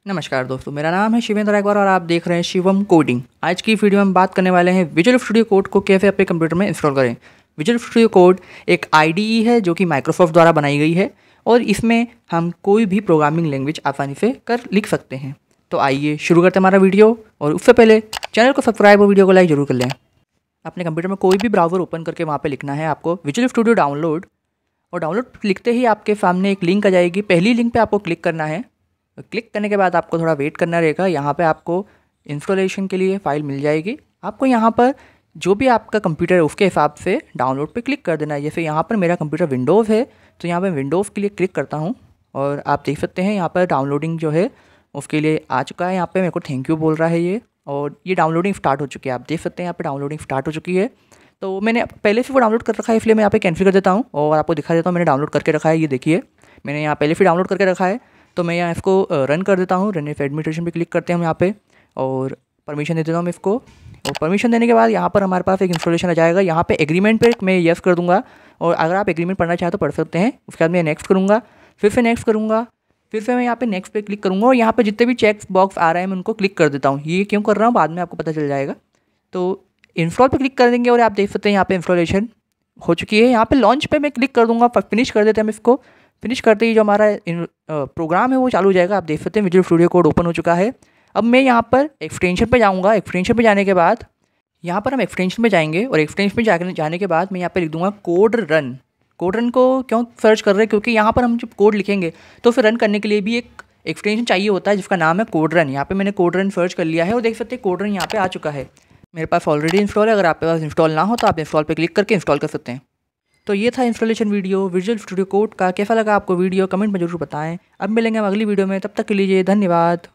नमस्कार दोस्तों, मेरा नाम है शिवेंद्र रायकवार और आप देख रहे हैं शिवम कोडिंग। आज की वीडियो में हम बात करने वाले हैं विजुअल स्टूडियो कोड को कैसे अपने कंप्यूटर में इंस्टॉल करें। विजुअल स्टूडियो कोड एक IDE है जो कि माइक्रोसॉफ्ट द्वारा बनाई गई है और इसमें हम कोई भी प्रोग्रामिंग लैंग्वेज आसानी से लिख सकते हैं। तो आइए शुरू करते हैं हमारा वीडियो, और उससे पहले चैनल को सब्सक्राइब और वीडियो को लाइक जरूर कर लें। अपने कंप्यूटर में कोई भी ब्राउज़र ओपन करके वहाँ पर लिखना है आपको विजुअल स्टूडियो डाउनलोड, और डाउनलोड लिखते ही आपके सामने एक लिंक आ जाएगी। पहली लिंक पर आपको क्लिक करना है। क्लिक करने के बाद आपको थोड़ा वेट करना रहेगा। यहाँ पे आपको इंस्टॉलेशन के लिए फ़ाइल मिल जाएगी। आपको यहाँ पर जो भी आपका कंप्यूटर है उसके हिसाब से डाउनलोड पे क्लिक कर देना है। जैसे यहाँ पर मेरा कंप्यूटर विंडोज़ है तो यहाँ पे विंडोज़ के लिए क्लिक करता हूँ और आप देख सकते हैं यहाँ पर डाउनलोडिंग जो है उसके लिए आ चुका है। यहाँ पर मेरे को थैंक यू बोल रहा है ये, और ये डाउनलोडिंग स्टार्ट हो चुकी है। आप देख सकते हैं यहाँ पर डाउनलोडिंग स्टार्ट हो चुकी है। तो मैंने पहले से वो डाउनलोड कर रखा है, इसलिए मैं यहाँ पे कैंसिल कर देता हूँ और आपको दिखा देता हूँ मैंने डाउनलोड करके रखा है। ये देखिए मैंने यहाँ पहले से डाउनलोड करके रखा है। तो मैं यहाँ इसको रन कर देता हूँ। रन इफ एडमिनिस्ट्रेशन पे क्लिक करते हैं हम यहाँ पे और परमिशन दे देता हूँ मैं इसको। और परमिशन देने के बाद यहाँ पर हमारे पास एक इंस्टॉलेशन आ जाएगा। यहाँ पे एग्रीमेंट पे मैं येस कर दूँगा, और अगर आप एग्रीमेंट पढ़ना चाहें तो पढ़ सकते हैं। उसके बाद मैं नेक्स्ट करूँगा, फिर से नेक्स्ट करूँगा, फिर से मैं यहाँ पे नेक्स्ट पे क्लिक करूँगा, और यहाँ पे जितने भी चेक बॉक्स आ रहे हैं मैं उनको क्लिक कर देता हूँ। ये क्यों कर रहा हूँ बाद में आपको पता चल जाएगा। तो इंस्टॉल पे क्लिक कर देंगे और आप देख सकते हैं यहाँ पे इंस्टॉलेशन हो चुकी है। यहाँ पे लॉन्च पे मैं क्लिक कर दूँगा, फिनिश कर देते हैं हम इसको। फिनिश करते ही जो हमारा प्रोग्राम है वो चालू हो जाएगा। आप देख सकते हैं विजुअल स्टूडियो कोड ओपन हो चुका है। अब मैं यहाँ पर एक्सटेंशन पे जाऊँगा। एक्सटेंशन पे जाने के बाद यहाँ पर हम एक्सटेंशन पे जाएंगे, और एक्सटेंशन पे जाने के बाद मैं यहाँ पे लिख दूँगा कोड रन। कोड रन को क्यों सर्च कर रहे हैं, क्योंकि यहाँ पर हम जब कोड लिखेंगे तो फिर रन करने के लिए भी एक एक्सटेंशन चाहिए होता है जिसका नाम है कोड रन। यहाँ पर मैंने कोड रन सर्च कर लिया है और देख सकते हैं कोड रन यहाँ पर आ चुका है। मेरे पास ऑलरेडी इंस्टॉल है। अगर आपके पास इंस्टॉल ना हो तो आप इंस्टॉल पर क्लिक करके इंस्टॉल कर सकते हैं। तो ये था installation video visual studio code का। कैसा लगा आपको वीडियो कमेंट में जरूर बताएं। अब मिलेंगे हम अगली वीडियो में, तब तक के लिए धन्यवाद।